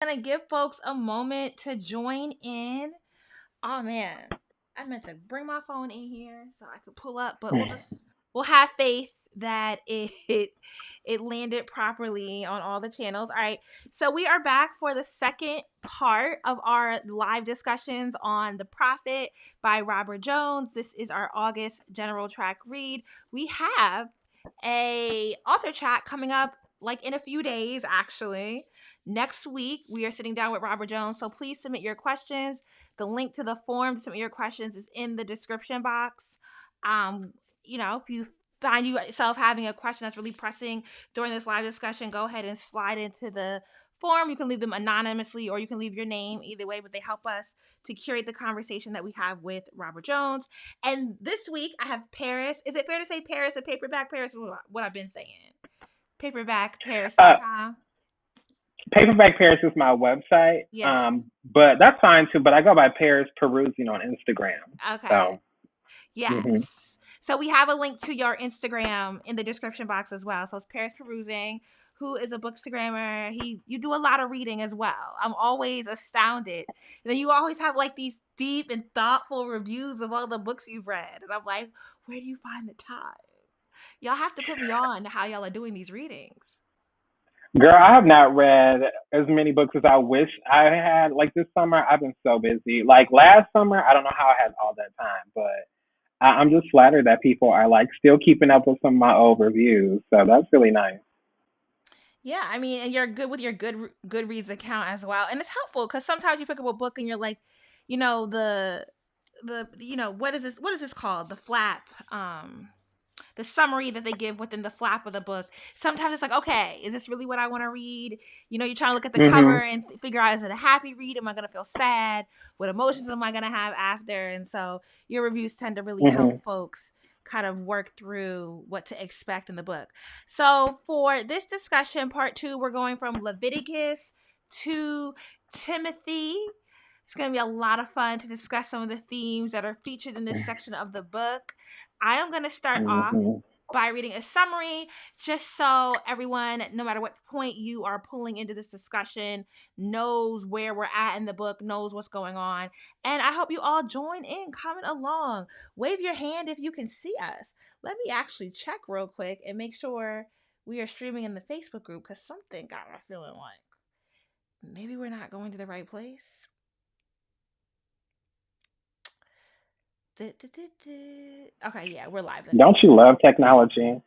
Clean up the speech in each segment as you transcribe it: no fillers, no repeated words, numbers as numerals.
Gonna give folks a moment to join in. Oh man, I meant to bring my phone in here so I could pull up, but we'll have faith that it landed properly on all the channels. All right, so we are back for the second part of our live discussions on The Prophet by Robert Jones. This is our August general track read. We have a author chat coming up like in a few days actually. Next week we are sitting down with Robert Jones, so please submit your questions. The link to the form to submit your questions is in the description box. If you find yourself having a question that's really pressing during this live discussion, go ahead and slide into the form. You can leave them anonymously or you can leave your name, either way, but they help us to curate the conversation that we have with Robert Jones. And this week I have Paris. Is it fair to say Paris and Paperback? Paris is what I've been saying. Uh, Paperbackparis.com. Paperback Paris is my website, Yes. but that's fine too. But I go by Paris Perusing on Instagram. Okay. So, hmm Yes. So we have a link to your Instagram in the description box as well. So it's Paris Perusing, who is a bookstagrammer. You do a lot of reading as well. I'm always astounded. And then you always have like these deep and thoughtful reviews of all the books you've read. And I'm like, where do you find the time? Y'all have to put me on to how y'all are doing these readings. girl, I have not read as many books as I wish I had. Like this summer, I've been so busy. Like last summer, I don't know how I had all that time, but I'm just flattered that people are like still keeping up with some of my old reviews. So that's really nice. Yeah, I mean, and you're good with your Goodreads account as well, and it's helpful because sometimes you pick up a book and you're like, you know, what is this called, the flap, the summary that they give within the flap of the book. Sometimes it's like, okay, is this really what I want to read? You're trying to look at the hmm cover and figure out, is it a happy read? Am I gonna feel sad? What emotions am I gonna have after? And so your reviews tend to really help hmm folks kind of work through what to expect in the book. So for this discussion, part two, we're going from Leviticus to Timothy. It's going to be a lot of fun to discuss some of the themes that are featured in this section of the book. I am going to start off hmm by reading a summary just so everyone, no matter what point you are pulling into this discussion, knows where we're at in the book, knows what's going on. And I hope you all join in, comment along, wave your hand if you can see us. Let me actually check real quick and make sure we are streaming in the Facebook group because something got me feeling like maybe we're not going to the right place. Okay, yeah, we're live. Let me. Don't you love technology?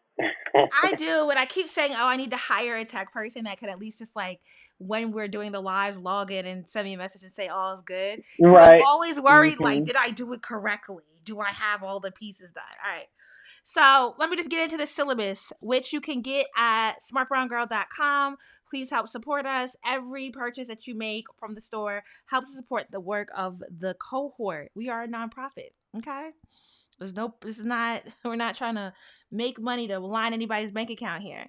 I do, and I keep saying, "Oh, I need to hire a tech person that could at least just like when we're doing the lives, log in and send me a message and say all is good." Because I'm Right. always worried, like, hmm did I do it correctly? Do I have all the pieces done? All right. So let me just get into the syllabus, which you can get at smartbrowngirl.com. Please help support us. Every purchase that you make from the store helps support the work of the cohort. We are a nonprofit. Okay. This is not, we're not trying to make money to line anybody's bank account here.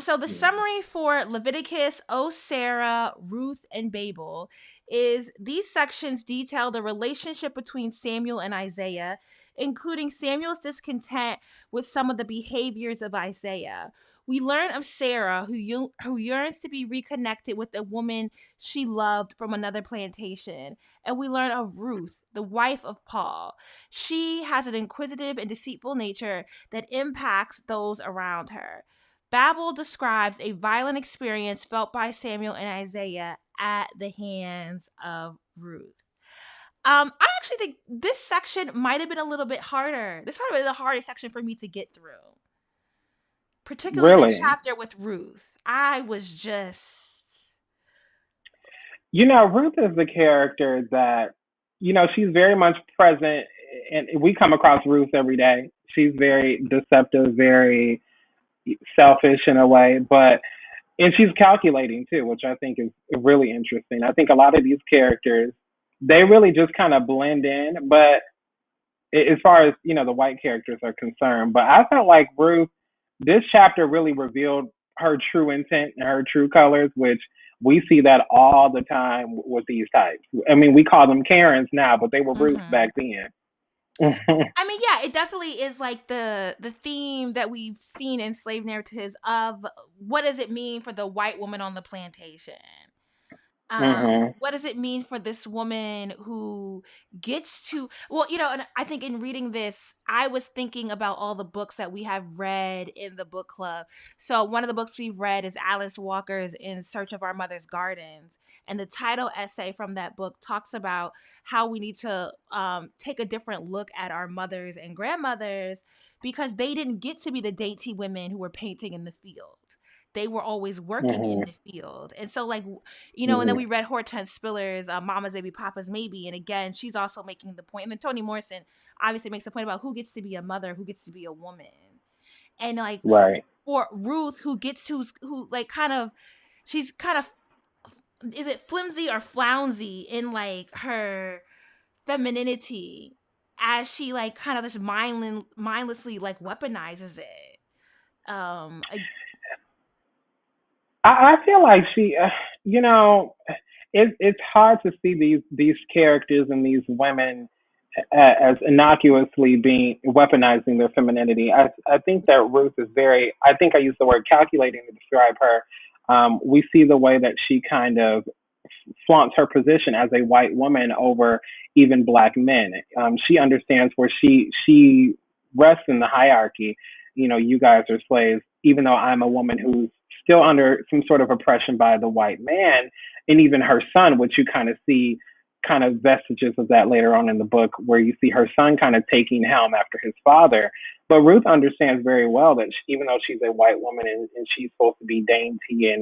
So the summary for Leviticus, Sarah, Ruth, and Babel is these sections detail the relationship between Samuel and Isaiah, including Samuel's discontent with some of the behaviors of Isaiah. We learn of Sarah, who yearns to be reconnected with a woman she loved from another plantation. And we learn of Ruth, the wife of Paul. She has an inquisitive and deceitful nature that impacts those around her. Babel describes a violent experience felt by Samuel and Isaiah at the hands of Ruth. I actually think this section might have been a little bit harder. This probably was the hardest section for me to get through, particularly the Really. chapter with Ruth. I was just, Ruth is the character that, she's very much present, and we come across Ruth every day. She's very deceptive, very selfish in a way, and she's calculating too, which I think is really interesting. I think a lot of these characters, they really just kind of blend in, but as far as, the white characters are concerned, but I felt like Ruth, this chapter really revealed her true intent and her true colors, which we see that all the time with these types. I mean, we call them Karens now, but they were Ruths mm-hmm. back then. I mean, yeah, it definitely is like the theme that we've seen in slave narratives of what does it mean for the white woman on the plantation. Mhm. What does it mean for this woman who gets to, well, and I think in reading this, I was thinking about all the books that we have read in the book club. So one of the books we've read is Alice Walker's In Search of Our Mother's Gardens, and the title essay from that book talks about how we need to take a different look at our mothers and grandmothers, because they didn't get to be the dainty women who were painting in the field. They were always working in Mhm. the field. And so, like, and then Mhm. we read Hortense Spiller's Mama's Baby, Papa's Maybe. And again, she's also making the point. And then Toni Morrison obviously makes a point about who gets to be a mother, who gets to be a woman. And like Right. for Ruth, who like kind of, she's kind of, is it flimsy or flouncy in like her femininity, as she like kind of just mindlessly like weaponizes it. I, I feel like she, you know, it's hard to see these characters and these women as innocuously being weaponizing their femininity. I think that Ruth is very. I think I used the word calculating to describe her. We see the way that she kind of flaunts her position as a white woman over even black men. She understands where she rests in the hierarchy. You know, you guys are slaves, even though I'm a woman who's still under some sort of oppression by the white man, and even her son, which you kind of see kind of vestiges of that later on in the book, where you see her son kind of taking helm after his father. But Ruth understands very well that even though she's a white woman and she's supposed to be dainty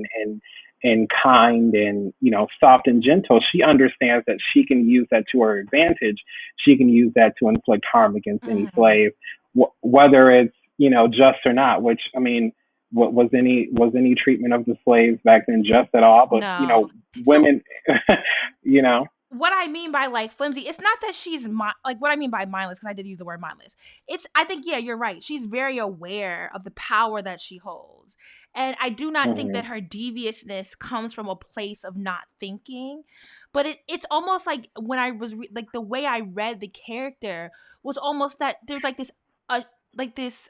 and kind and soft and gentle, she understands that she can use that to her advantage. She can use that to inflict harm against any mhm. slave, whether it's just or not. Which, I mean, what was any treatment of the slaves back then just at all? But No. So women, you know. what I mean by like flimsy, it's not that she's like what I mean by mindless, because I did use the word mindless. It's, I think, yeah, you're right. She's very aware of the power that she holds, and I do not think that Hmm. her deviousness comes from a place of not thinking. But it's almost like when I was like the way I read the character was almost that there's like this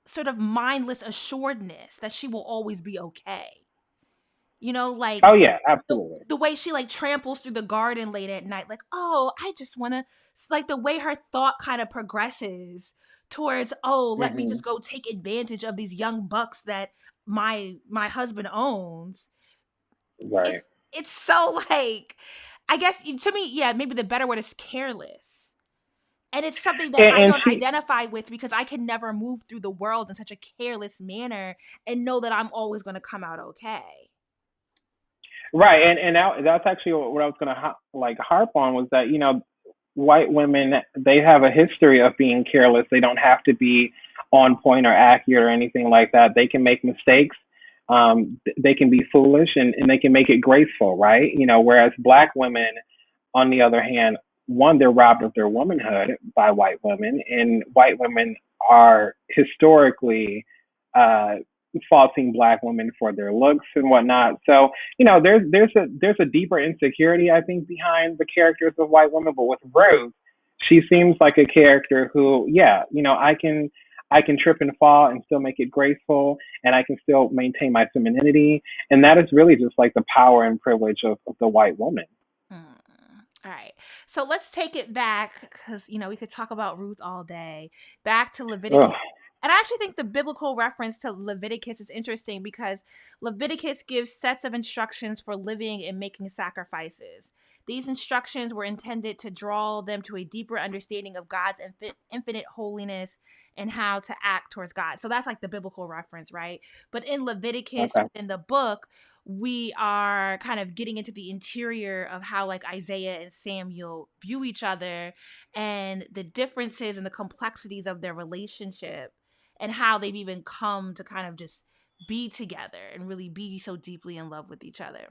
sort of mindless assuredness that she will always be okay. Like Oh yeah, the absolutely. the way she like tramples through the garden late at night, like, oh, I just want to, like the way her thought kind of progresses towards, oh, let me Hmm. just go take advantage of these young bucks that my husband owns. Right. It's so like, I guess to me, yeah, maybe the better word is careless. And it's something that I And don't she identify with, because I can never move through the world in such a careless manner and know that I'm always going to come out okay. right, and that's actually what I was gonna like harp on was that white women, they have a history of being careless. They don't have to be on point or accurate or anything like that. They can make mistakes. They can be foolish and they can make it graceful, right? Whereas black women, on the other hand, one, they're robbed of their womanhood by white women, and white women are historically uh, faulting black women for their looks and whatnot. So there's a deeper insecurity, I think, behind the characters of white women. But with Rose, she seems like a character who, yeah, I can trip and fall and still make it graceful, and I can still maintain my femininity, and that is really just like the power and privilege of the white woman. Mm. All right. So let's take it back, because, we could talk about Ruth all day. Back to Ugh. Leviticus. And I actually think the biblical reference to Leviticus is interesting, because Leviticus gives sets of instructions for living and making sacrifices. These instructions were intended to draw them to a deeper understanding of God's infinite holiness and how to act towards God. So that's like the biblical reference, right? But in Leviticus, Okay. within the book, we are kind of getting into the interior of how like Isaiah and Samuel view each other, and the differences and the complexities of their relationship, and how they've even come to kind of just be together and really be so deeply in love with each other.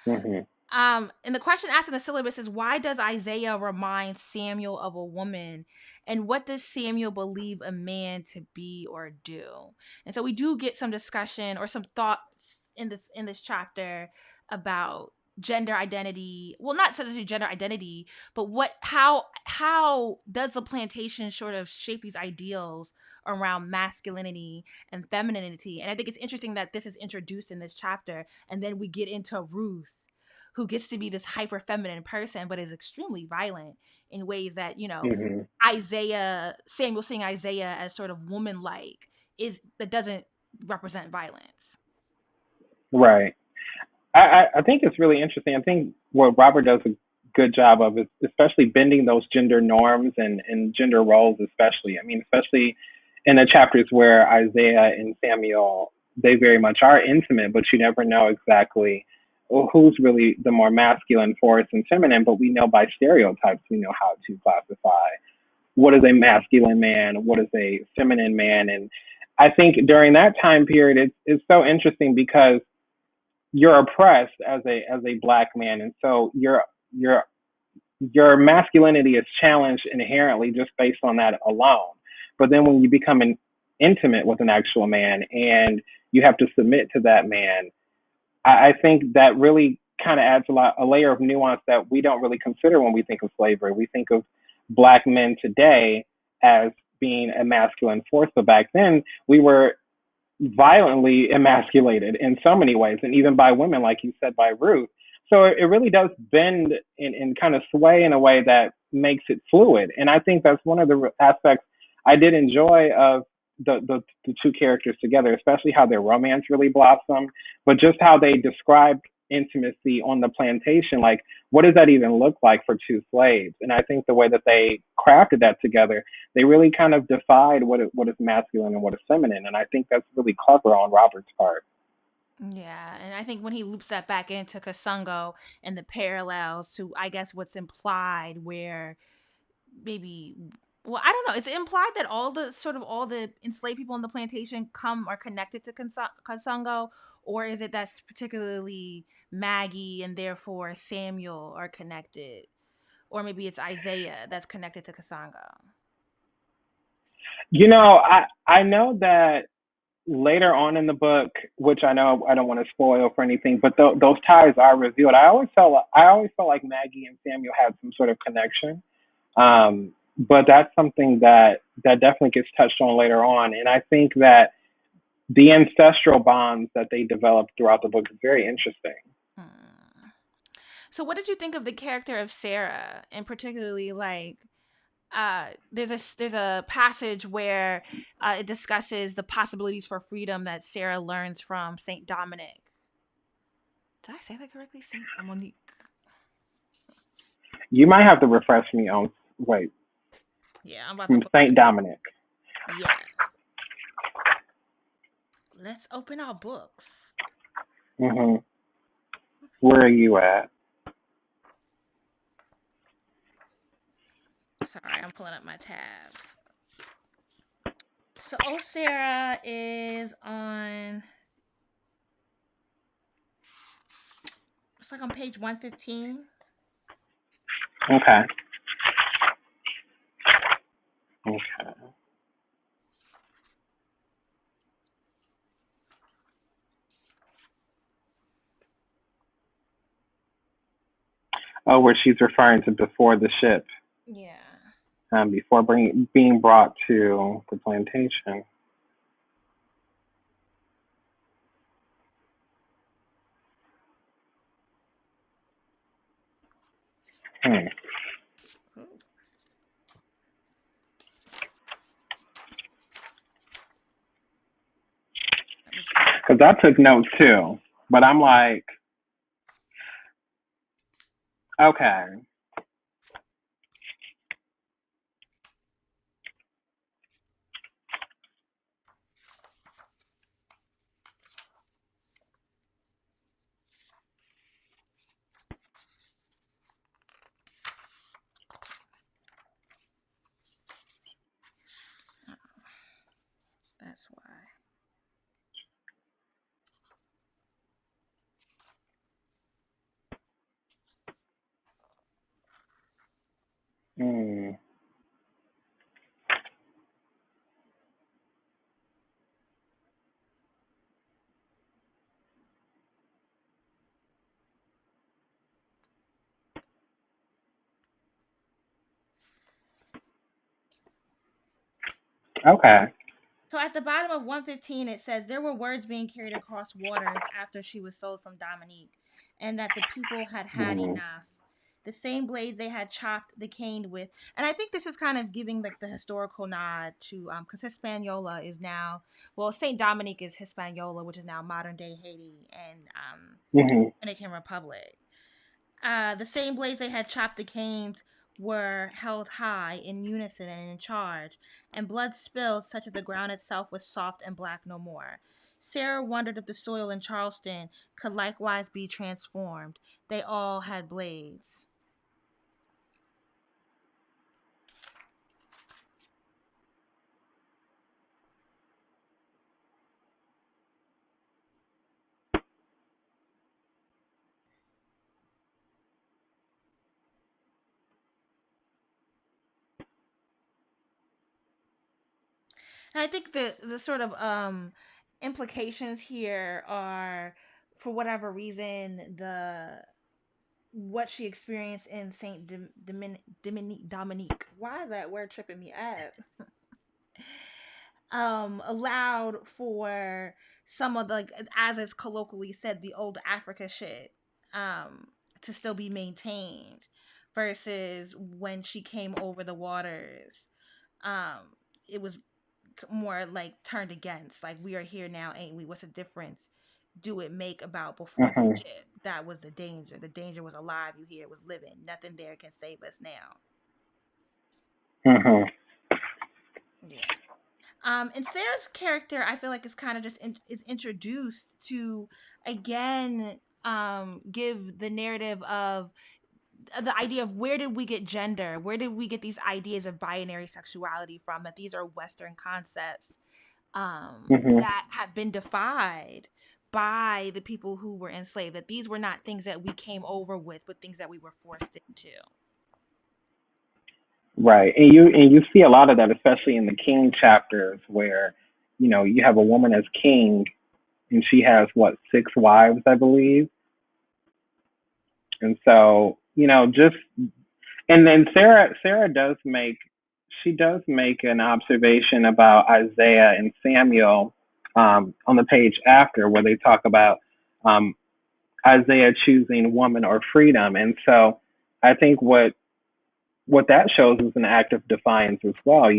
Hmm. And the question asked in the syllabus is, why does Isaiah remind Samuel of a woman, and what does Samuel believe a man to be or do? And so we do get some discussion or some thoughts in this chapter about gender identity. Well, not so much gender identity, but how does the plantation sort of shape these ideals around masculinity and femininity? And I think it's interesting that this is introduced in this chapter, and then we get into Ruth who gets to be this hyper feminine person, but is extremely violent in ways that, Hmm. Samuel seeing Isaiah as sort of woman like that doesn't represent violence. Right. I think it's really interesting. I think what Robert does a good job of is especially bending those gender norms and gender roles, especially. I mean, especially in the chapters where Isaiah and Samuel, they very much are intimate, but you never know exactly who's really the more masculine force and feminine, but we know by stereotypes, we know how to classify what is a masculine man, what is a feminine man. And I think during that time period, it's so interesting because you're oppressed as a black man, and so your your masculinity is challenged inherently just based on that alone. But then when you become intimate with an actual man and you have to submit to that man, I think that really kind of adds a layer of nuance that we don't really consider when we think of slavery. We think of black men today as being a masculine force, but back then we were violently emasculated in so many ways, and even by women, like you said, by Ruth. So it really does bend and kind of sway in a way that makes it fluid. And I think that's one of the aspects I did enjoy of the two characters together, especially how their romance really blossomed, but just how they described intimacy on the plantation. Like, what does that even look like for two slaves? And I think the way that they crafted that together, they really kind of defied what is masculine and what is feminine. And I think that's really clever on Robert's part. Yeah, and I think when he loops that back into Kasungo and the parallels to, I guess, what's implied, where maybe, well, I don't know, it's implied that all the enslaved people on the plantation come are connected to Kasungo, or is it that's particularly Maggie and therefore Samuel are connected, or maybe it's Isaiah that's connected to Kasungo. I know that later on in the book, which I know I don't want to spoil for anything, but those ties are revealed. I always felt like Maggie and Samuel had some sort of connection. But that's something that definitely gets touched on later on, and I think that the ancestral bonds that they developed throughout the book is very interesting. Hmm. So, what did you think of the character of Sarah, and particularly like there's a passage where it discusses the possibilities for freedom that Sarah learns from Saint Dominic. Did I say that correctly? Saint Dominic. You might have to refresh me on wait Yeah, I'm about to from look Saint it. Dominic. Yeah, let's open our books. Hmm. Where are you at? Sorry, I'm pulling up my tabs. So, Sarah is on. It's like on page 115. Okay. Okay. Oh, where she's referring to before the ship, Yeah. before being brought to the plantation. Because Ooh, let me just. I took notes too, but I'm like, okay. That's why. Mm, okay. So at the bottom of 115, it says there were words being carried across waters after she was sold from Dominique. and that the people had had Mhm. enough. The same blades they had chopped the cane with, and I think this is kind of giving like the historical nod to because Hispaniola is now, well, Saint Dominique is Hispaniola, which is now modern day Haiti and Mhm. Dominican Republic. The same blades they had chopped the canes were held high in unison and in charge, and blood spilled such that the ground itself was soft and black no more. Sarah wondered if the soil in Charleston could likewise be transformed. They all had blades. And I think the sort of implications here are, for whatever reason, the what she experienced in Saint Dominique. Why is that word tripping me up? Allowed for some of the, like, as it's colloquially said, the old Africa shit um to still be maintained versus when she came over the waters. It was more like turned against, like, we are here now, ain't we? What's the difference do it make about before the Mhm. shit? That was the danger was alive, you here was living, nothing there can save us now. Mhm. Yeah. And Sarah's character, I feel like, is kind of just is introduced to, again, give the narrative of the idea of where did we get gender, where did we get these ideas of binary sexuality from, that these are Western concepts Mhm. that have been defied by the people who were enslaved, that these were not things that we came over with, but things that we were forced into. Right, and you see a lot of that, especially in the king chapters, where you have a woman as king, and she has what, 6 wives, I believe, and so just and then Sarah does make an observation about Isaiah and Samuel on the page after, where they talk about um, Isaiah choosing woman or freedom, and so I think what that shows is an act of defiance as well.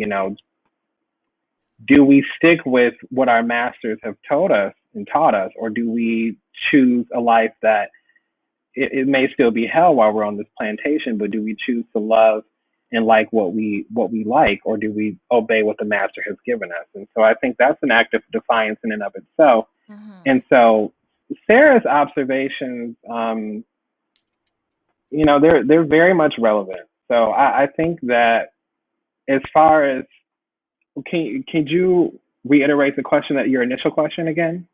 Do we stick with what our masters have told us and taught us, or do we choose a life that it may still be hell while we're on this plantation, but do we choose to love and like what we like, or do we obey what the master has given us? And so I think that's an act of defiance in and of itself. Mm-hmm. And so Sarah's observations, they're very much relevant. So I think that, as far as, can you reiterate the question, that your initial question again?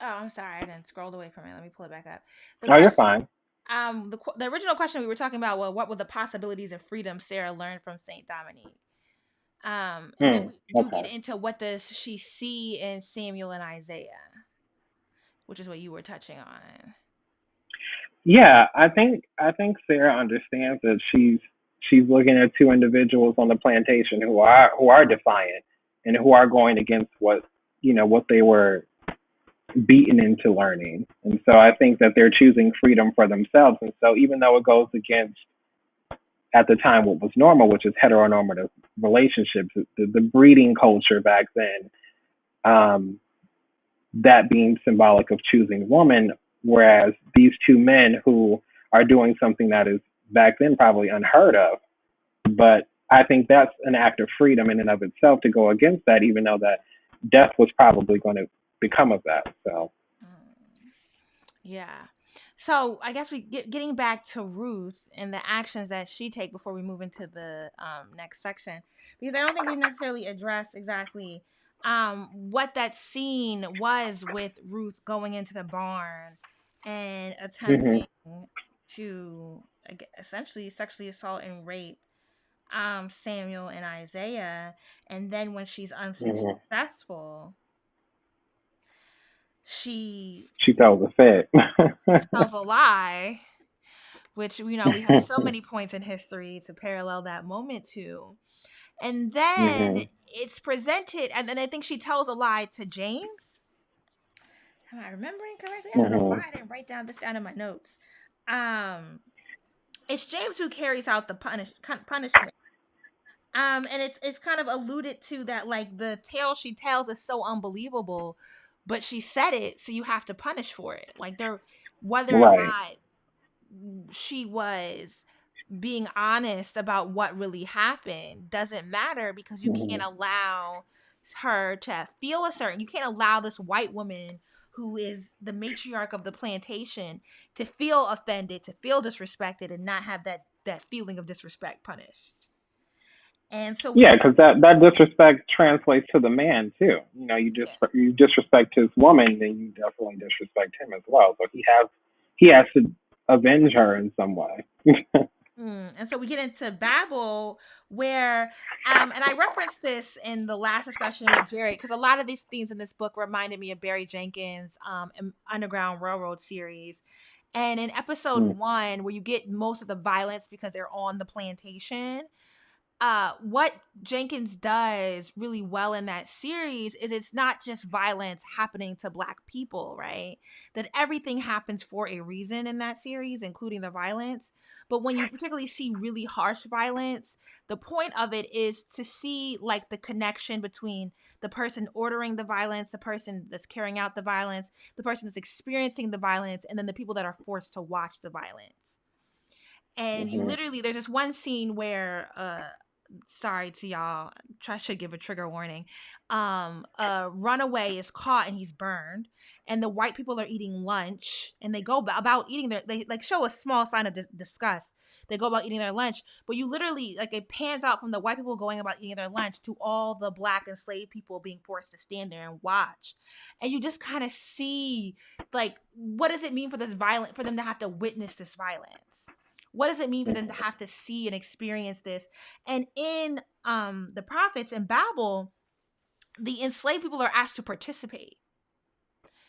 Oh, I'm sorry, I didn't scroll away from it. Let me pull it back up. The Oh, you're question, fine. the original question we were talking about, well, what were the possibilities of freedom Sarah learned from Saint Dominique? And then we do get Okay. into what does she see in Samuel and Isaiah, which is what you were touching on. Yeah, I think Sarah understands that she's looking at two individuals on the plantation who are defiant, and who are going against what they were beaten into learning. And so I think that they're choosing freedom for themselves. And so, even though it goes against, at the time, what was normal, which is heteronormative relationships, the breeding culture back then, um, that being symbolic of choosing woman, whereas these two men who are doing something that is back then probably unheard of. But I think that's an act of freedom in and of itself, to go against that, even though that death was probably going to become of that. So. Mm. Yeah. So I guess getting back to Ruth and the actions that she take before we move into the next section, because I don't think we've necessarily addressed exactly what that scene was with Ruth going into the barn and Mhm. attempting to, essentially sexually assault and rape Samuel and Isaiah, and then when she's Mhm. unsuccessful, she She thought it was a tells a lie, which, we have so fit. many points in history to parallel that moment to. And then Mhm. it's presented, and then I think she tells a lie to James. Am I remembering correctly? I don't know why Mhm. I didn't write this down in my notes. um it's James who carries out the punishment. And it's kind of alluded to that, like, the tale she tells is so unbelievable, but she said it, so you have to punish for it. Like, there, whether or Right. not she was being honest about what really happened doesn't matter, because you Hmm. can't allow her to feel a certain, you can't allow this white woman who is the matriarch of the plantation to feel offended, to feel disrespected, and not have that feeling of disrespect punished. And so we Yeah, get because that disrespect translates to the man too. You know, yeah. you disrespect his woman, then you definitely disrespect him as well. So he has to avenge her in some way. And so we get into Babel, where, and I referenced this in the last discussion with Jerry, because a lot of these themes in this book reminded me of Barry Jenkins' Underground Railroad series. And in episode Mm. 1, where you get most of the violence because they're on the plantation, what Jenkins does really well in that series is it's not just violence happening to black people, right? That everything happens for a reason in that series, including the violence. But when you particularly see really harsh violence, the point of it is to see, like, the connection between the person ordering the violence, the person that's carrying out the violence, the person that's experiencing the violence, and then the people that are forced to watch the violence. And you Hmm. literally, there's this one scene where sorry to y'all, I should give a trigger warning. A runaway is caught and he's burned, and the white people are eating lunch, and they go about eating their, they like show a small sign of disgust. They go about eating their lunch, but you literally, like, it pans out from the white people going about eating their lunch to all the black enslaved people being forced to stand there and watch. And you just kind of see, like, what does it mean for this violent, for them to have to witness this violence? What does it mean for them to have to see and experience this? And in the prophets in Babel, the enslaved people are asked to participate.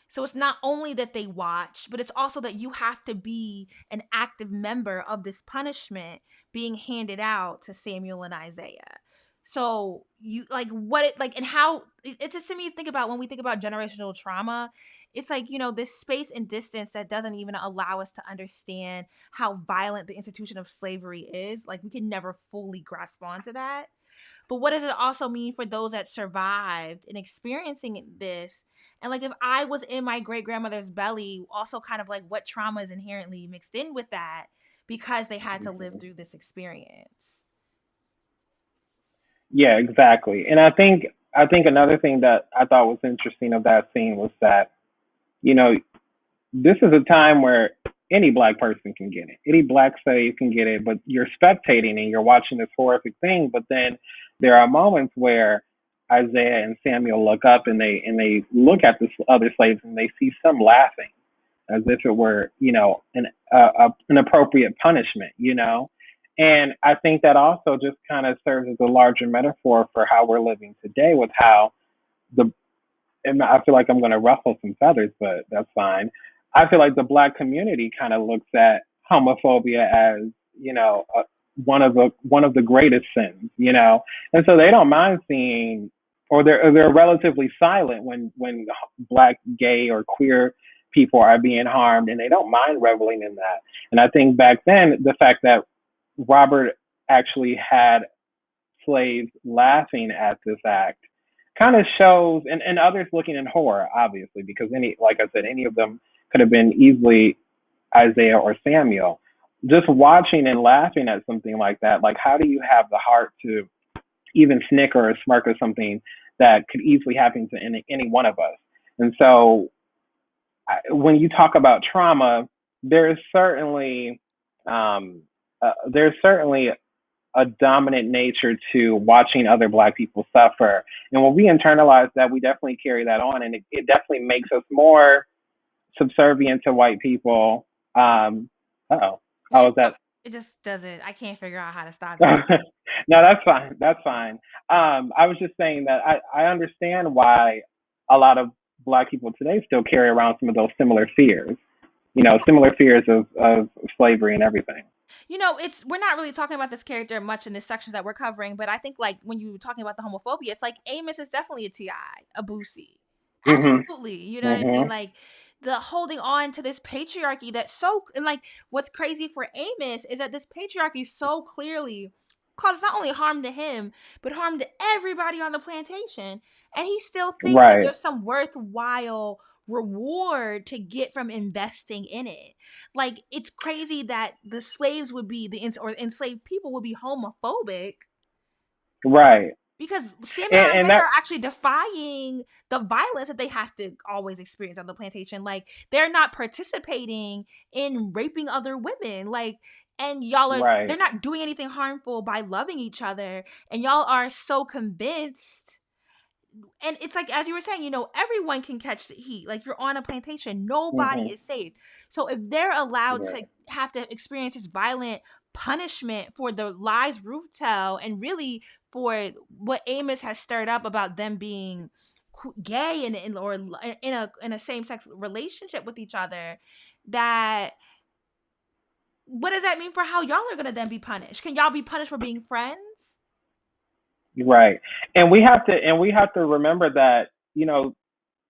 So it's not only that they watch, but it's also that you have to be an active member of this punishment being handed out to Samuel and Isaiah. So you, like, what it like, and how it's just, to me, think about when we think about generational trauma, it's like, this space and distance that doesn't even allow us to understand how violent the institution of slavery is. Like, we can never fully grasp onto that. But what does it also mean for those that survived and experiencing this? And, like, if I was in my great grandmother's belly, also kind of like what trauma is inherently mixed in with that, because they had to live through this experience. Yeah, exactly. And I think another thing that I thought was interesting of that scene was that, you know, this is a time where any black person can get it. Any black slave can get it, but you're spectating and you're watching this horrific thing. But then there are moments where Isaiah and Samuel look up and they look at the other slaves and they see some laughing as if it were, an appropriate punishment, And I think that also just kind of serves as a larger metaphor for how we're living today with how the and I feel like I'm going to ruffle some feathers, but that's fine. I feel like the black community kind of looks at homophobia as, one of the greatest sins, and so they don't mind seeing, or they're relatively silent when black, gay, or queer people are being harmed, and they don't mind reveling in that. And I think back then, the fact that Robert actually had slaves laughing at this act kind of shows, and others looking in horror, obviously, because like I said, any of them could have been easily Isaiah or Samuel. Just watching and laughing at something like that, like, how do you have the heart to even snicker or smirk or something that could easily happen to any one of us? And so, when you talk about trauma, there's certainly there's certainly a dominant nature to watching other black people suffer. And when we internalize that, we definitely carry that on, and it definitely makes us more subservient to white people. Oh, You how just was that? it just doesn't. I can't figure out how to stop No, it. that's fine. That's fine. I was just saying that I understand why a lot of black people today still carry around some of those similar fears. Similar fears of slavery and everything. It's, we're not really talking about this character much in this section that we're covering, but I think, like, when you were talking about the homophobia, it's like Amos is definitely a Ti, a Boosie. Mhm. Absolutely. You know what I mean? Mhm. Like, the holding on to this patriarchy that's so, and like what's crazy for Amos is that this patriarchy so clearly caused not only harm to him but harm to everybody on the plantation, and he still thinks that Right. there's some worthwhile reward to get from investing in it. Like, it's crazy that the slaves would be or enslaved people would be homophobic, Right. because Samuel and And Isaiah that are actually defying the violence that they have to always experience on the plantation. Like, they're not participating in raping other women. Like, and they're right. not doing anything harmful by loving each other. And y'all are so convinced. And it's like, as you were saying, everyone can catch the heat. Like, you're on a plantation, nobody Mhm. is safe. So if they're allowed Yeah. to have to experience this violent punishment for the lies Ruth tell, and really for what Amos has stirred up about them being gay or in a same-sex relationship with each other, that what does that mean for how y'all are gonna then be punished? Can y'all be punished for being friends? Right. And we have to remember that,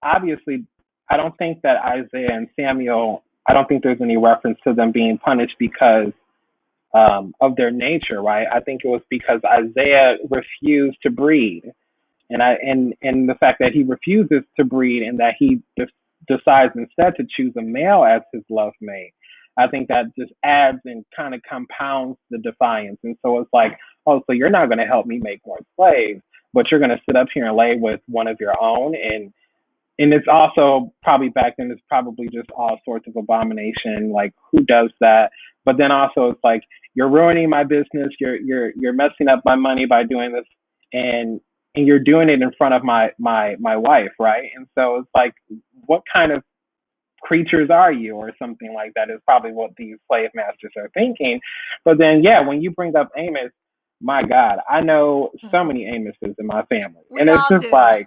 obviously, I don't think that Isaiah and Samuel, I don't think there's any reference to them being punished because of their nature, right? I think it was because Isaiah refused to breed, and the fact that he refuses to breed and that he decides instead to choose a male as his love mate. I think that just adds and kind of compounds the defiance. And so it's like, oh, so you're not going to help me make more slaves, but you're going to sit up here and lay with one of your own. And it's also probably back then it's probably just all sorts of abomination, like who does that. But then also it's like, you're ruining my business, you're messing up my money by doing this, and you're doing it in front of my wife, right? And so it's like, what kind of creatures are you, or something like that is probably what these slave masters are thinking. But then, yeah, when you bring up Amos, my God, I know so Mhm. many Amoses in my family, We and it's all just do. like,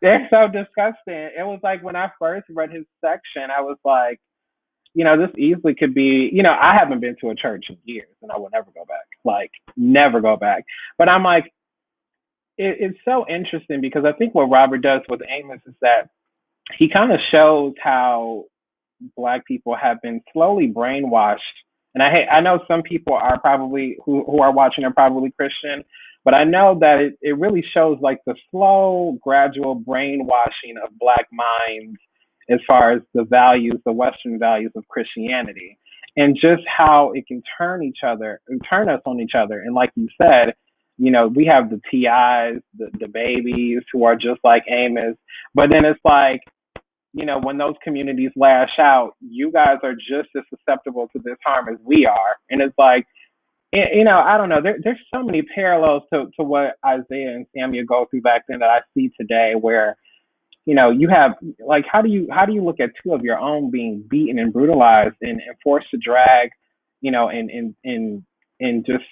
they're so disgusting. It was like when I first read his section, I was like, this easily could be, I haven't been to a church in years and I will never go back. Like, never go back. But I'm like, it's so interesting because I think what Robert does with Amos is that he kind of shows how black people have been slowly brainwashed. And I know some people are probably who are watching are probably Christian, but I know that it really shows like the slow, gradual brainwashing of black minds as far as the values, the Western values of Christianity, and just how it can turn us on each other. And like you said, we have the TIs, the babies who are just like Amos, but then it's like, when those communities lash out, you guys are just as susceptible to this harm as we are. And it's like, I don't know. There's so many parallels to what Isaiah and Samuel go through back then that I see today, where you have, like, how do you look at two of your own being beaten and brutalized and forced to drag, and just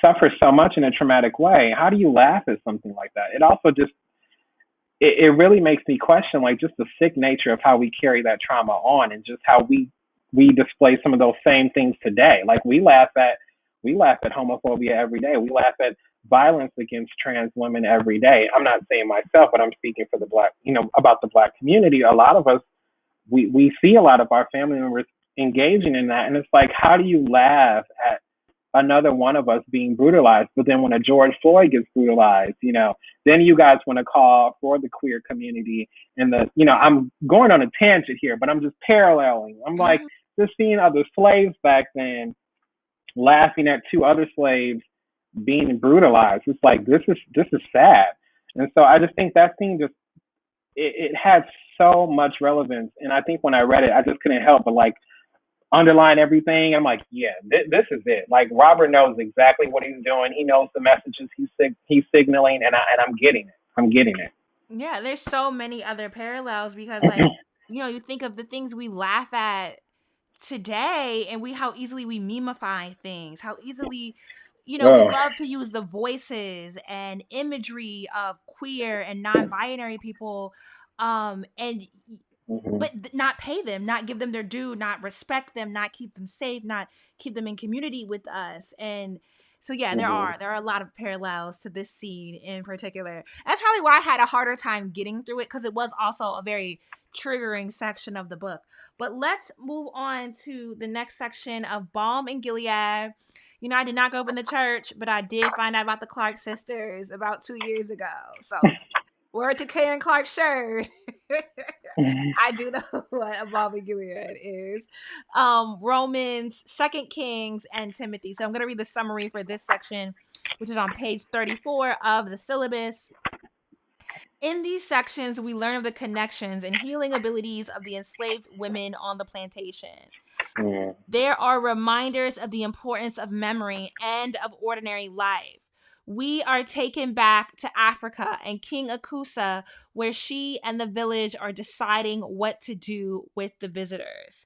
suffer so much in a traumatic way? How do you laugh at something like that? It also just it really makes me question, like, just the sick nature of how we carry that trauma on, and just how we display some of those same things today. Like, we laugh at homophobia every day. We laugh at violence against trans women every day. I'm not saying myself, but I'm speaking for the black, about the black community. A lot of us, we see a lot of our family members engaging in that, and it's like, how do you laugh at another one of us being brutalized? But then when a George Floyd gets brutalized, then you guys want to call for the queer community, and I'm going on a tangent here, but I'm just paralleling. I'm like, Mhm. just seeing other slaves back then laughing at two other slaves being brutalized. It's like, this is sad. And so I just think that scene just, it had so much relevance. And I think when I read it, I just couldn't help but like underline everything. I'm like, yeah, this is it. Like, Robert knows exactly what he's doing. He knows the messages he's signaling, and I'm getting it. I'm getting it. Yeah, there's so many other parallels because, like, you think of the things we laugh at today, and how easily we memify things, how easily, we Oh, love to use the voices and imagery of queer and non-binary people, and Mhm. but not pay them, not give them their due, not respect them, not keep them safe, not keep them in community with us. And so yeah, Mhm. there are a lot of parallels to this scene in particular. That's probably why I had a harder time getting through it, because it was also a very triggering section of the book. But let's move on to the next section of Balm and Gilead. You know, I did not grow up in the church, but I did find out about the Clark sisters about 2 years ago. So word to Karen Clark Sherd. I do know what a Balm and Gilead is. Romans, Second Kings, and Timothy. So I'm going to read the summary for this section, which is on page 34 of the syllabus. In these sections, we learn of the connections and healing abilities of the enslaved women on the plantation. Mhm. There are reminders of the importance of memory and of ordinary life. We are taken back to Africa and King Akusa, where she and the village are deciding what to do with the visitors.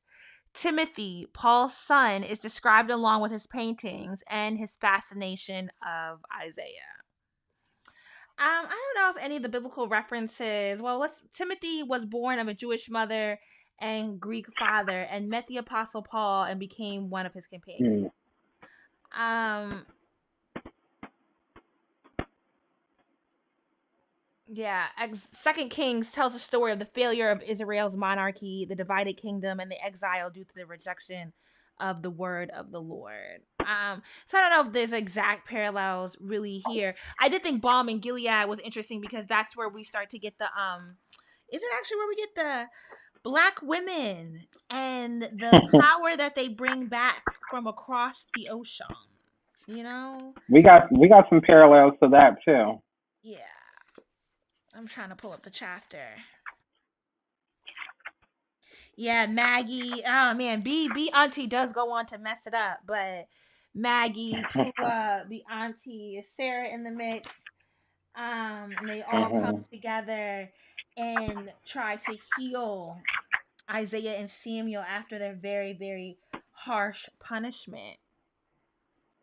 Timothy, Paul's son, is described along with his paintings and his fascination of Isaiah. I don't know if any of the biblical references. Well, Timothy was born of a Jewish mother and Greek father, and met the Apostle Paul and became one of his companions. Mhm. Um, yeah. Second Kings tells the story of the failure of Israel's monarchy, the divided kingdom, and the exile due to the rejection of the word of the Lord. So I don't know if there's exact parallels really here. I did think Balm and Gilead was interesting because that's where we start to get the is it actually where we get the black women and the power that they bring back from across the ocean, you know? We got some parallels to that too. Yeah. I'm trying to pull up the chapter. Yeah, Maggie. Oh man, B Auntie does go on to mess it up, but Maggie, Pua, B Auntie, Sarah in the mix. And they all come Mhm. together and try to heal Isaiah and Samuel after their very, very harsh punishment.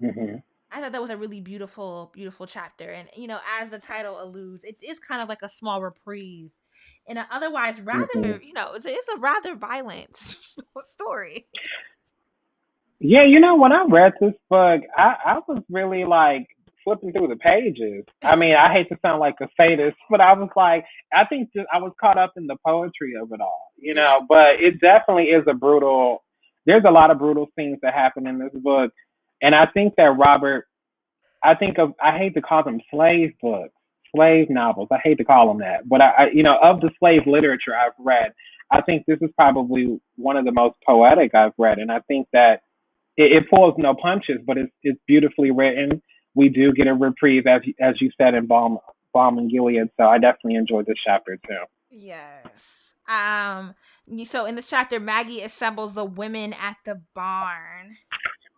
Mhm. I thought that was a really beautiful, beautiful chapter. And, you know, as the title alludes, it is kind of like a small reprieve in an otherwise Mhm. rather, you know, it's a rather violent story. Yeah, when I read this book, I was really like flipping through the pages. I mean, I hate to sound like a sadist, but I was like, I think just, I was caught up in the poetry of it all, Yeah. But it definitely is a brutal. There's a lot of brutal scenes that happen in this book, and I think that Robert. I hate to call them slave books, slave novels. I hate to call them that, but of the slave literature I've read, I think this is probably one of the most poetic I've read, and I think that it pulls no punches, but it's beautifully written. We do get a reprieve, as you said in Balm and Gilead. So I definitely enjoyed this chapter too. Yes. So in this chapter, Maggie assembles the women at the barn.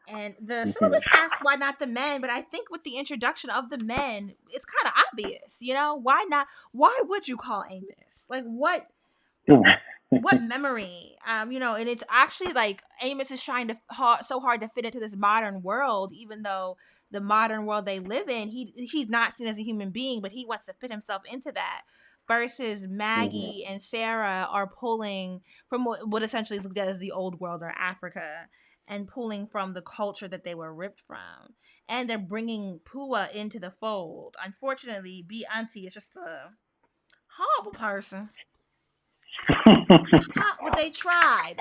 And the Hmm. syllabus asks why not the men, but I think with the introduction of the men, it's kind of obvious, you know? Why not? Why would you call Amos? Like what memory? You know, and it's actually like Amos is trying to so hard to fit into this modern world, even though the modern world they live in, he's not seen as a human being, but he wants to fit himself into that. Versus Hmm. Maggie and Sarah are pulling from what essentially is looked at as the old world or Africa, and pulling from the culture that they were ripped from, and they're bringing Pua into the fold. Unfortunately, B Auntie is just a horrible person. But they tried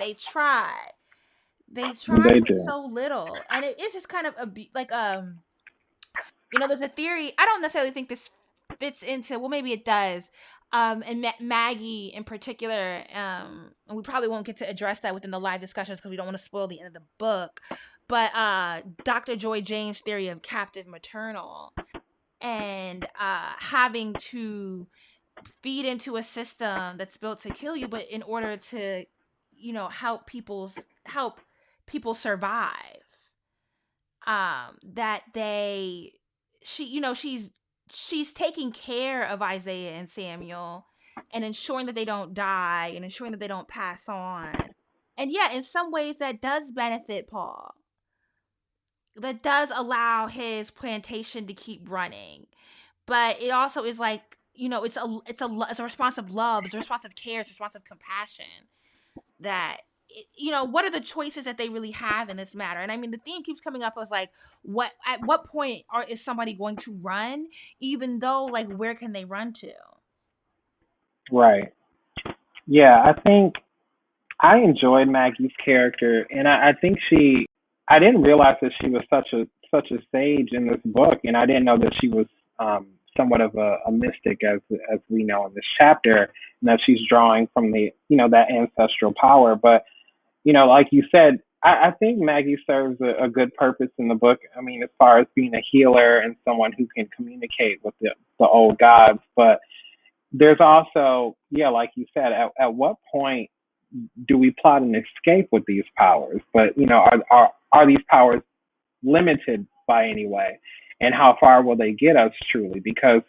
They with do. so little, and it is just kind of like you know, there's a theory. I don't necessarily think this fits into, well, maybe it does. And Maggie in particular, and we probably won't get to address that within the live discussions because we don't want to spoil the end of the book, but Dr. Joy James' theory of captive maternal, and having to feed into a system that's built to kill you, but in order to, you know, help people survive. That they she you know she's taking care of Isaiah and Samuel and ensuring that they don't die and ensuring that they don't pass on. And yeah, in some ways that does benefit Paul. That does allow his plantation to keep running. But it also is like it's a response of love, it's a response of care, it's a response of compassion. That what are the choices that they really have in this matter? And I mean, the theme keeps coming up as like, at what point is somebody going to run, even though, like, where can they run to? Right. Yeah, I think I enjoyed Maggie's character, and I think I didn't realize that she was such a sage in this book, and I didn't know that she was somewhat of a mystic, as we know in this chapter, and that she's drawing from the that ancestral power. But like you said, I think Maggie serves a good purpose in the book. I mean, as far as being a healer and someone who can communicate with the old gods, but there's also, yeah, like you said, at what point do we plot an escape with these powers? But are these powers limited by any way? And how far will they get us truly? Because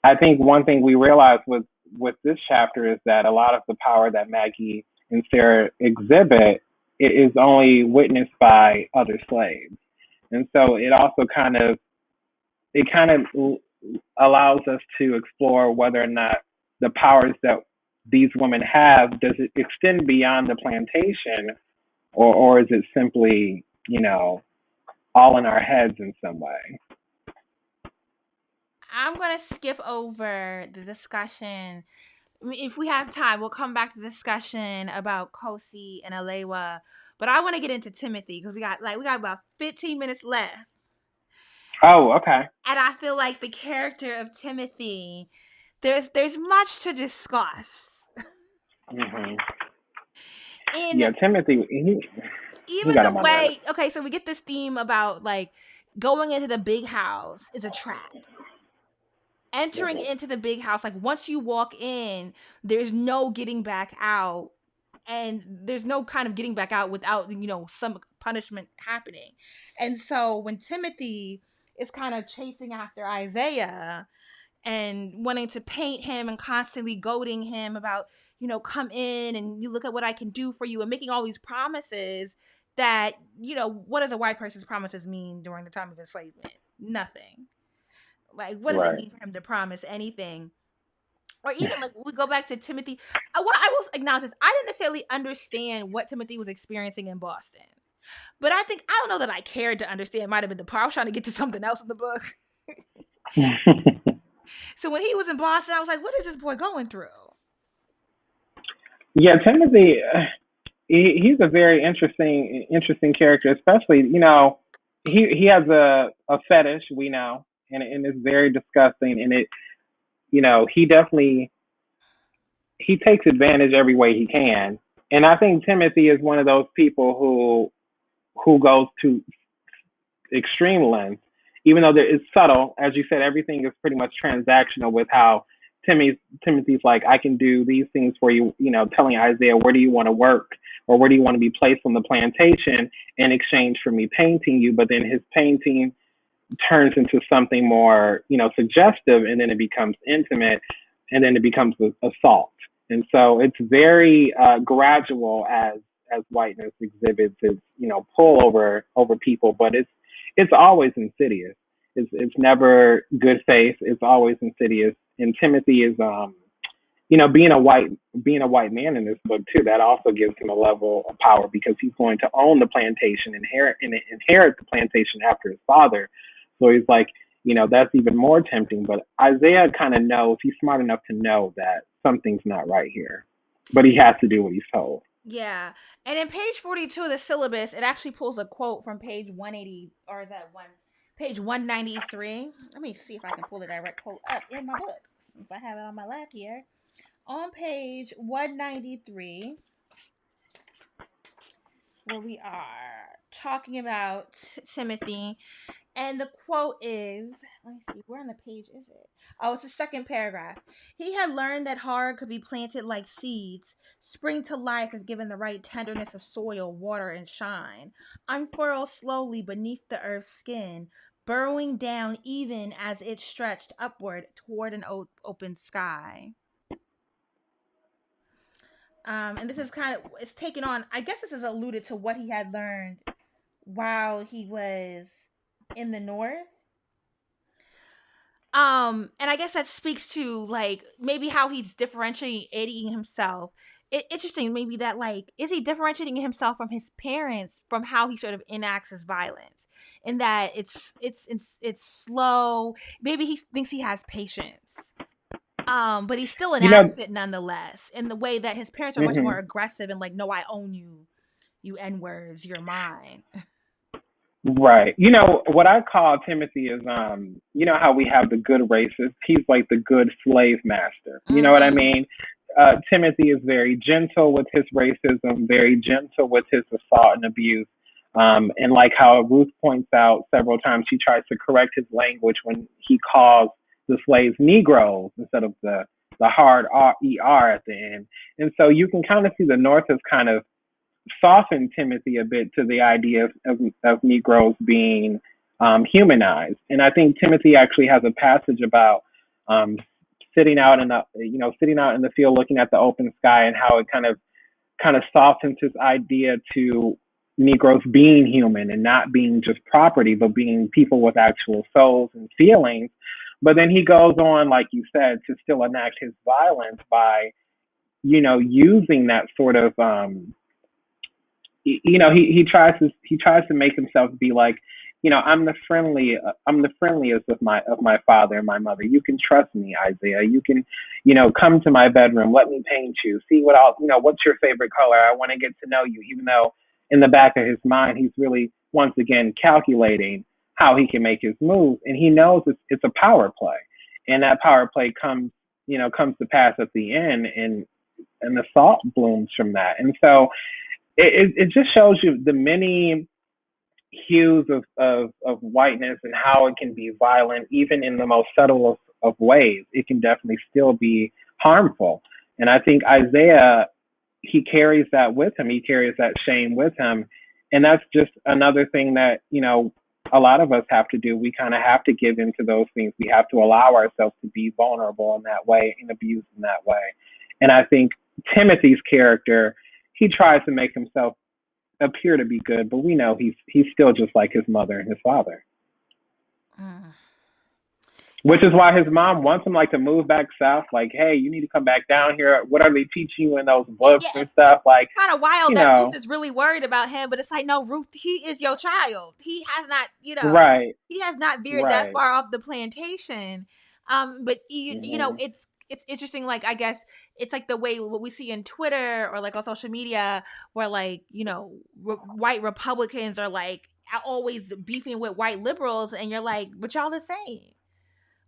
I think one thing we realize with this chapter is that a lot of the power that Maggie and Sarah exhibit is only witnessed by other slaves. And so it kind of allows us to explore whether or not the powers that these women have, does it extend beyond the plantation, or is it simply all in our heads in some way? I'm gonna skip over the discussion. I mean, if we have time, we'll come back to the discussion about Kosi and Alewa. But I want to get into Timothy because we got about 15 minutes left. Oh, okay. And I feel like the character of Timothy, there's much to discuss. Hmm. In Yeah, Timothy, he even got the on my nerves. way, okay, so we get this theme about, like, going into the big house is a trap. Entering Hmm. into the big house, like, once you walk in, there's no getting back out, and there's no kind of getting back out without some punishment happening. And so when Timothy is kind of chasing after Isaiah and wanting to paint him and constantly goading him about, come in and you look at what I can do for you, and making all these promises that, what does a white person's promises mean during the time of enslavement? Nothing. Like, what does it Right. mean for him to promise anything? Or even, like, we go back to Timothy. What I will acknowledge is I didn't necessarily understand what Timothy was experiencing in Boston. But I don't know that I cared to understand. It might have been the part. I was trying to get to something else in the book. So when he was in Boston, I was like, what is this boy going through? Yeah, Timothy, he's a very interesting character, especially he has a fetish, we know, and it's very disgusting, and he definitely he takes advantage every way he can. And I think Timothy is one of those people who goes to extreme lengths, even though it's subtle. As you said, everything is pretty much transactional with how Timothy's like, I can do these things for you, telling Isaiah, where do you want to work, or where do you want to be placed on the plantation in exchange for me painting you? But then his painting turns into something more, suggestive, and then it becomes intimate, and then it becomes assault. And so it's very gradual as whiteness exhibits its, pull over people, but it's always insidious. It's never good faith. It's always insidious. And Timothy is, being a white man in this book too. That also gives him a level of power because he's going to own the plantation, inherit the plantation after his father. So he's like, that's even more tempting. But Isaiah kind of knows. He's smart enough to know that something's not right here, but he has to do what he's told. Yeah. And in page 42 of the syllabus, it actually pulls a quote from page 180, or is that page 193? Let me see if I can pull the direct quote up in my book, since I have it on my lap here. On page 193, where we are talking about Timothy. And the quote is, let me see, where on the page is it? Oh, it's the second paragraph. He had learned that horror could be planted like seeds, spring to life if given the right tenderness of soil, water, and shine, unfurl slowly beneath the earth's skin, burrowing down even as it stretched upward toward an open sky. And this is kind of, it's taken on, I guess this is alluded to what he had learned while he was in the North. And I guess that speaks to like maybe how he's differentiating himself. Interesting, maybe that like is he differentiating himself from his parents from how he sort of enacts his violence, in that it's slow. Maybe he thinks he has patience, but he still You know, enacts it nonetheless in the way that his parents are much more hmm aggressive and like, no, I own you, you n words, you're mine. right. You know, what I call Timothy is, you know how we have the good racist? He's like the good slave master. You know what I Mm-hmm. mean? Timothy is very gentle with his racism, very gentle with his assault and abuse. And like how Ruth points out several times, she tries to correct his language when he calls the slaves Negroes instead of the hard ER at the end. And so you can kind of see the North has kind of softened Timothy a bit to the idea of Negroes being humanized. And I think Timothy actually has a passage about um, sitting out in the field looking at the open sky, and how it kind of softens his idea to Negroes being human and not being just property, but being people with actual souls and feelings. But then he goes on, like you said, to still enact his violence by, using that sort of he tries to make himself be like, I'm the friendliest of my father and my mother. You can trust me, Isaiah. You can, come to my bedroom, let me paint you, see what's your favorite color. I want to get to know you, even though in the back of his mind he's really once again calculating how he can make his move, and he knows it's a power play, and that power play comes to pass at the end, and the salt blooms from that. And so it just shows you the many hues of whiteness, and how it can be violent even in the most subtle of ways. It can definitely still be harmful. And I think Isaiah, he carries that with him. He carries that shame with him. And that's just another thing that, a lot of us have to do. We kind of have to give into those things. We have to allow ourselves to be vulnerable in that way and abused in that way. And I think Timothy's character, he tries to make himself appear to be good, but we know he's still just like his mother and his father. Mm. Which is why his mom wants him like to move back south. Like, hey, you need to come back down here. What are they teaching you in those books Yeah, and stuff? Like, it's kind of wild you that Ruth know, is really worried about him, but it's like, no, Ruth, he is your child. He has not, right, he has not veered that right, far off the plantation. But hmm it's interesting. Like, I guess it's like the way what we see in Twitter or like on social media, where like white Republicans are like always beefing with white liberals, and you're like, but y'all the same.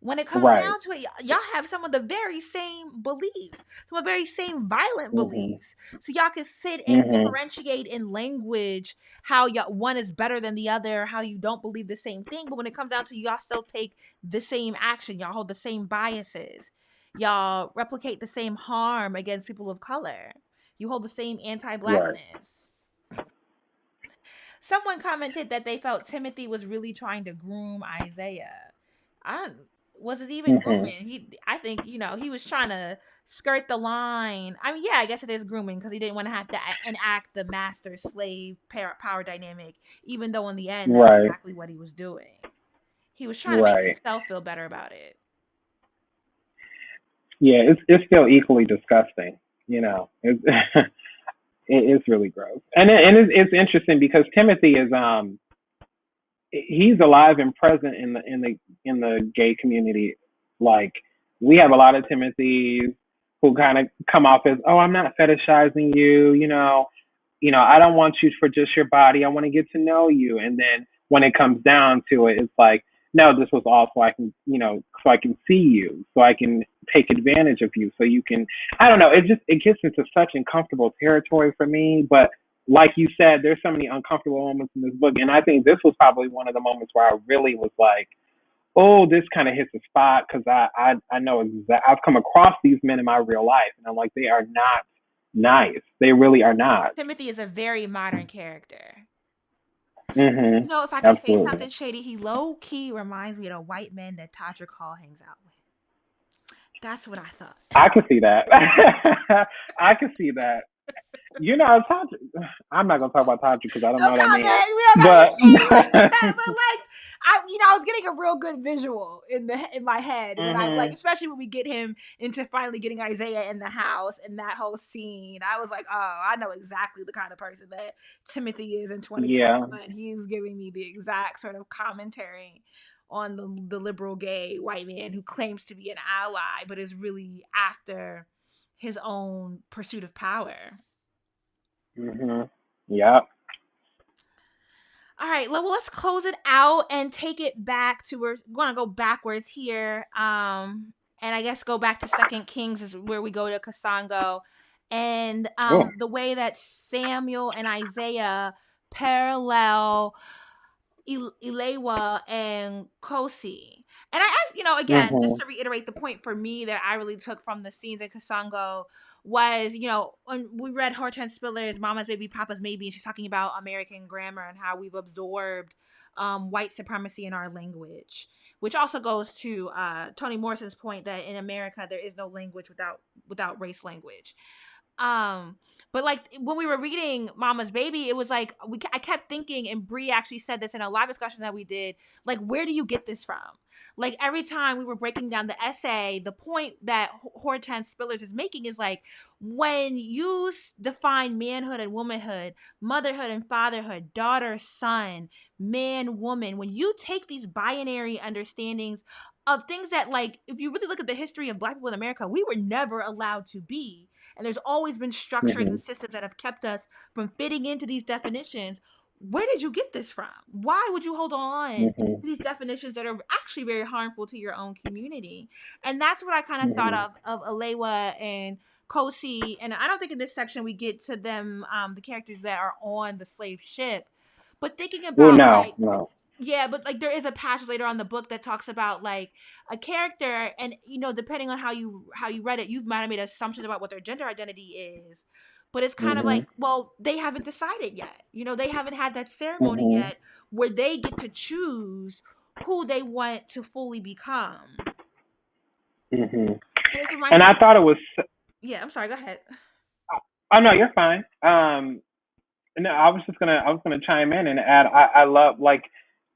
When it comes right, down to it, y'all have some of the very same beliefs, some of the very same violent hmm beliefs. So y'all can sit and hmm differentiate in language how y'all one is better than the other, how you don't believe the same thing. But when it comes down to y'all still take the same action, y'all hold the same biases, y'all replicate the same harm against people of color. You hold the same right. anti-blackness. Someone commented that they felt Timothy was really trying to groom Isaiah. I was it even hmm grooming? I think he was trying to skirt the line. I mean, yeah, I guess it is grooming because he didn't want to have to enact the master slave power dynamic, even though in the end that's Right, exactly what he was doing. He was trying to make right. himself feel better about it. Yeah, it's still equally disgusting. It's it's really gross, and it's interesting because Timothy is he's alive and present in the gay community. Like, we have a lot of Timothys who kind of come off as, oh, I'm not fetishizing you, I don't want you for just your body. I want to get to know you. And then when it comes down to it, it's like, no, this was all so I can see you, so I can take advantage of you, so you can. I don't know. It gets into such uncomfortable territory for me. But like you said, there's so many uncomfortable moments in this book, and I think this was probably one of the moments where I really was like, oh, this kind of hits a spot, because I know I've come across these men in my real life, and I'm like, they are not nice. They really are not. Timothy is a very modern character. If I could say Absolutely. something shady, he low key reminds me of the white man that Todrick Hall hangs out with. That's what I thought. I can see that. I can see that. I'm not gonna talk about Tantra because I don't No know what that comment. means. We don't gotta get But shady like that. But like, I was getting a real good visual in my head when I like, Mhm. especially when we get him into finally getting Isaiah in the house and that whole scene. I was like, oh, I know exactly the kind of person that Timothy is in Yeah. 2021. He's giving me the exact sort of commentary on the liberal gay white man who claims to be an ally but is really after his own pursuit of power. Mhm. Yep. All right, well, let's close it out and take it back to we're going to go backwards here. And I guess go back to Second Kings is where we go to Kasango, and Oh. the way that Samuel and Isaiah parallel Ilewa and Kosi. And again, just Mhm. to reiterate the point for me that I really took from the scenes in Kasango was, when we read Hortense Spiller's Mama's Baby, Papa's Maybe, and she's talking about American grammar and how we've absorbed white supremacy in our language, which also goes to Toni Morrison's point that in America there is no language without race language. Um, but like when we were reading Mama's Baby, it was like I kept thinking, and Bree actually said this in a live discussion that we did. Like, where do you get this from? Like every time we were breaking down the essay, the point that Hortense Spillers is making is like when you define manhood and womanhood, motherhood and fatherhood, daughter, son, man, woman. When you take these binary understandings of things that, like, if you really look at the history of Black people in America, we were never allowed to be, and there's always been structures and Mhm. systems that have kept us from fitting into these definitions. Where did you get this from? Why would you hold on to Mhm. these definitions that are actually very harmful to your own community? And that's what I kind of thought Mhm. of Alewa and Kosi. And I don't think in this section we get to them, the characters that are on the slave ship, but thinking Well, about no, like, no. yeah, but like there is a passage later on in the book that talks about like a character, and depending on how you read it, you might have made assumptions about what their gender identity is. But it's kind of like, Mhm. well, they haven't decided yet. They haven't had that ceremony Mhm. yet where they get to choose who they want to fully become. Mhm. And this reminds And me I of, thought it was. yeah, I'm sorry, go ahead. Oh no, you're fine. No, I was gonna chime in and add. I love like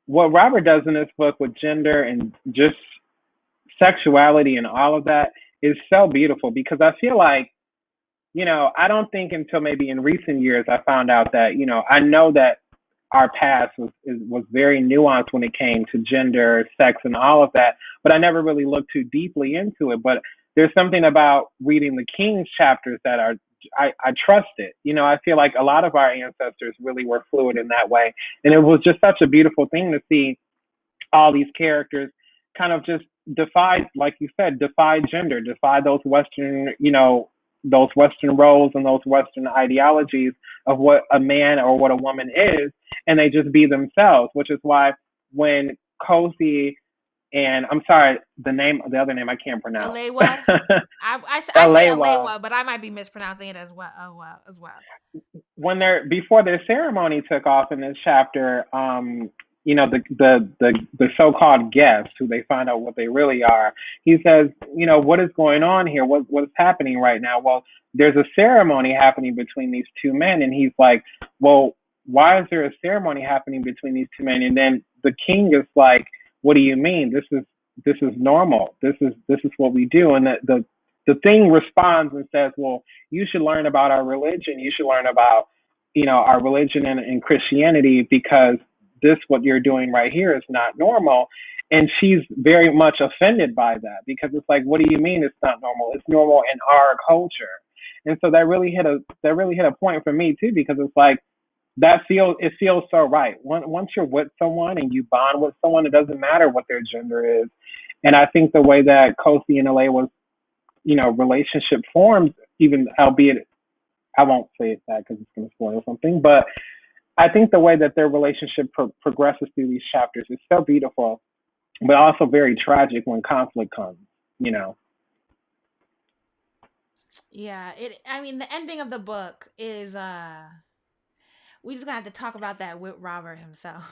what Robert does in this book with gender and just sexuality and all of that is so beautiful because I feel like I don't think until maybe in recent years I found out that I know that our past was very nuanced when it came to gender, sex, and all of that, but I never really looked too deeply into it. But there's something about reading the King's chapters that I trust it. I feel like a lot of our ancestors really were fluid in that way, and it was just such a beautiful thing to see all these characters kind of just defy, like you said, defy gender, defy those Western roles and those Western ideologies of what a man or what a woman is, and they just be themselves. Which is why when Kosi and I'm sorry, the other name I can't pronounce, Alewa. I say Alewa, Alewa, but I might be mispronouncing it as well. Oh, well, as well. when they're before their ceremony took off in this chapter, the so-called guests who they find out what they really are. He says, what is going on here? What's happening right now? Well, there's a ceremony happening between these two men, and he's like, well, why is there a ceremony happening between these two men? And then the king is like, what do you mean? This is normal. This is what we do. And the thing responds and says, well, you should learn about our religion. You should learn about, our religion and Christianity because this, what you're doing right here is not normal. And she's very much offended by that because it's like, what do you mean it's not normal? It's normal in our culture. And so that really hit a point for me too, because it's like it feels so right. Once you're with someone and you bond with someone, it doesn't matter what their gender is. And I think the way that Kosi and LA was relationship forms, even albeit I won't say it that because it's going to spoil something, but I think the way that their relationship progresses through these chapters is so beautiful, but also very tragic when conflict comes, you know. Yeah, I mean, the ending of the book is we just gonna have to talk about that with Robert himself.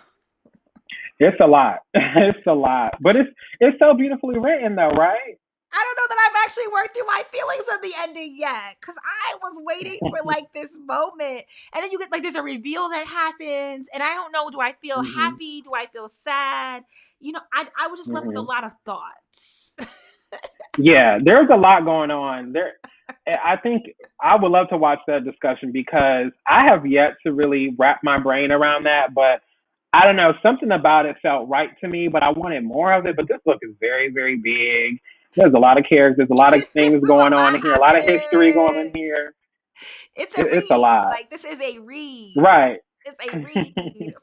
It's a lot. It's a lot. But it's so beautifully written though, right? I don't know that I've actually worked through my feelings of the ending yet, because I was waiting for like this moment, and then you get like there's a reveal that happens, and I don't know. Do I feel Hmm. happy? Do I feel sad? I was just left with a Hmm. lot of thoughts. Yeah, there's a lot going on there. I think I would love to watch that discussion because I have yet to really wrap my brain around that. But I don't know, something about it felt right to me, but I wanted more of it. But this book is very, very big. There's a lot of characters, a lot of There's things a going on lot in here, a lot of history going on happening. here. It's a It's a read. lot, Like this is a read. right? It's a read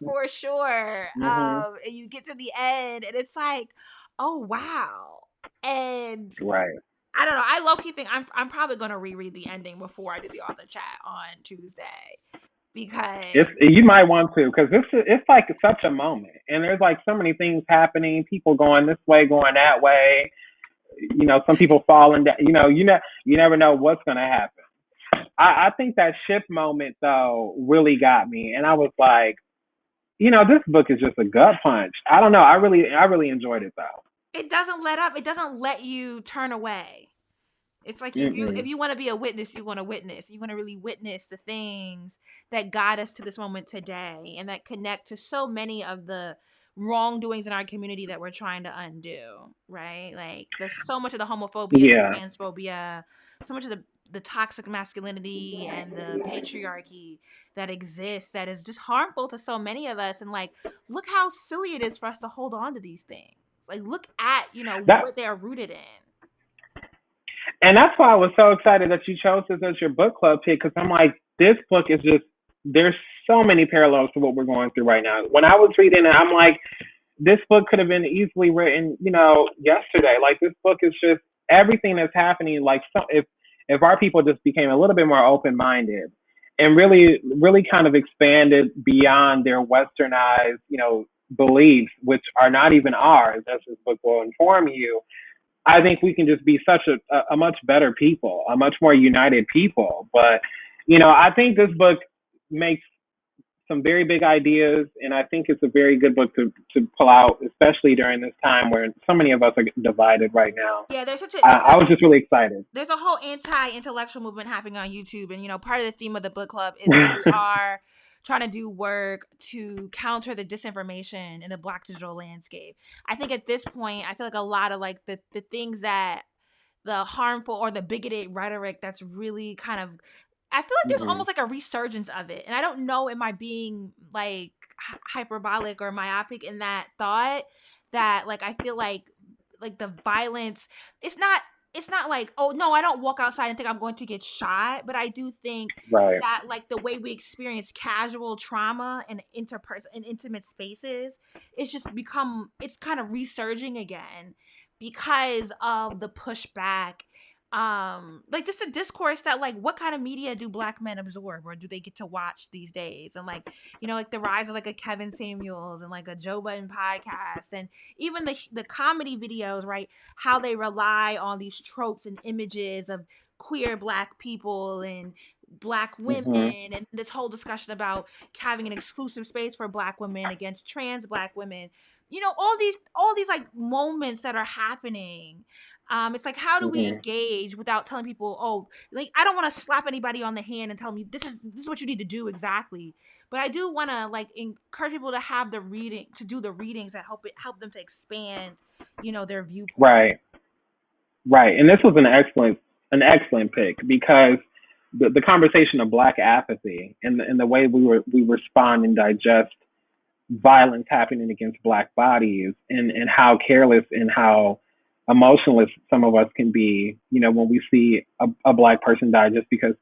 for sure. Hmm. And you get to the end, and it's like, oh wow. And Right. I don't know. I low key think I'm probably gonna reread the ending before I do the author chat on Tuesday because It's you might want to because it's like such a moment, and there's like so many things happening. People going this way, going that way. Some people falling down. You never know what's gonna happen. I think that ship moment though really got me, and I was like, this book is just a gut punch. I don't know. I really enjoyed it though. it doesn't let up. It doesn't let you turn away. It's like if Mm-mm. you want to be a witness, you want to witness. You want to really witness the things that got us to this moment today and that connect to so many of the wrongdoings in our community that we're trying to undo, right? Like there's so much of the homophobia, the Yeah. transphobia, so much of the toxic masculinity and the patriarchy that exists that is just harmful to so many of us, and like look how silly it is for us to hold on to these things. Like look at, That what they're rooted in. and that's why I was so excited that you chose this as your book club pick because I'm like, this book is just there's so many parallels to what we're going through right now. When I was reading it, I'm like, this book could have been easily written, yesterday. Like this book is just everything that's happening. Like if our people just became a little bit more open minded and really, really kind of expanded beyond their westernized, beliefs, which are not even ours, as this book will inform you. I think we can just be such a much better people, a much more united people. But I think this book makes some very big ideas, and I think it's a very good book to pull out, especially during this time where so many of us are divided right now. Yeah, there's such a I was just really excited. there's a whole anti-intellectual movement happening on YouTube, and part of the theme of the book club is that we are trying to do work to counter the disinformation in the Black digital landscape. I think at this point, I feel like a lot of like the things that the harmful or the bigoted rhetoric that's really kind of, I feel like there's Hmm. almost like a resurgence of it. And I don't know, am I being like hyperbolic or myopic in that thought that like I feel like the violence, it's not it's not like, oh no, I don't walk outside and think I'm going to get shot, but I do think Right. that like the way we experience casual trauma and interperson and intimate spaces, it's kind of resurging again because of the pushback, like just a discourse that like what kind of media do Black men absorb or do they get to watch these days, and like like the rise of like a Kevin Samuels and like a Joe Budden podcast, and even the comedy videos, right, how they rely on these tropes and images of queer Black people and Black women, Hmm. and this whole discussion about having an exclusive space for Black women against trans Black women, all these like moments that are happening. It's like, how do we Hmm. engage without telling people, oh, like I don't want to slap anybody on the hand and tell me this is what you need to do exactly, but I do want to like encourage people to have to do the readings that help them to expand, their viewpoint. Right. Right. And this was an excellent pick because the conversation of Black apathy and the way we respond and digest violence happening against Black bodies and how careless and how emotionless some of us can be, when we see a Black person die just because,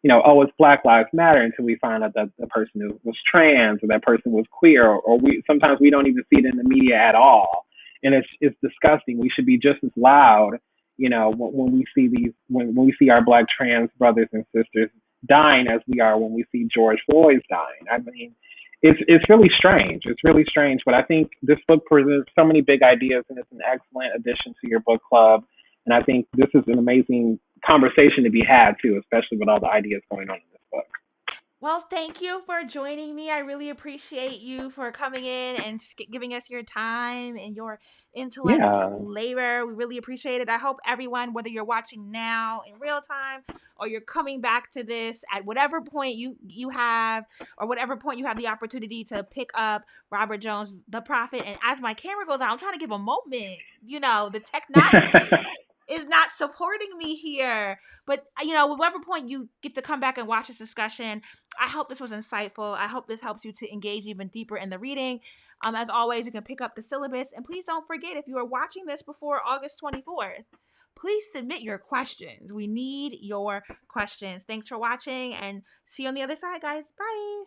oh, it's Black Lives Matter until we find out that the person was trans or that person was queer, or we sometimes we don't even see it in the media at all. And it's disgusting. We should be just as loud, when we see when we see our Black trans brothers and sisters dying as we are when we see George Floyd's dying. I mean, it's really strange. It's really strange, but I think this book presents so many big ideas, and it's an excellent addition to your book club. And I think this is an amazing conversation to be had too, especially with all the ideas going on in this book. Well, thank you for joining me. I really appreciate you for coming in and giving us your time and your intellect Yeah. labor. We really appreciate it. I hope everyone, whether you're watching now in real time or you're coming back to this at whatever point you have, or whatever point you have the opportunity to pick up Robert Jones, the Prophet. And as my camera goes out, I'm trying to give a moment. The technology is not supporting me here. But whatever point you get to come back and watch this discussion, I hope this was insightful. I hope this helps you to engage even deeper in the reading. As always, you can pick up the syllabus, and please don't forget, if you are watching this before August 24th, please submit your questions. We need your questions. Thanks for watching, and see you on the other side, guys. Bye.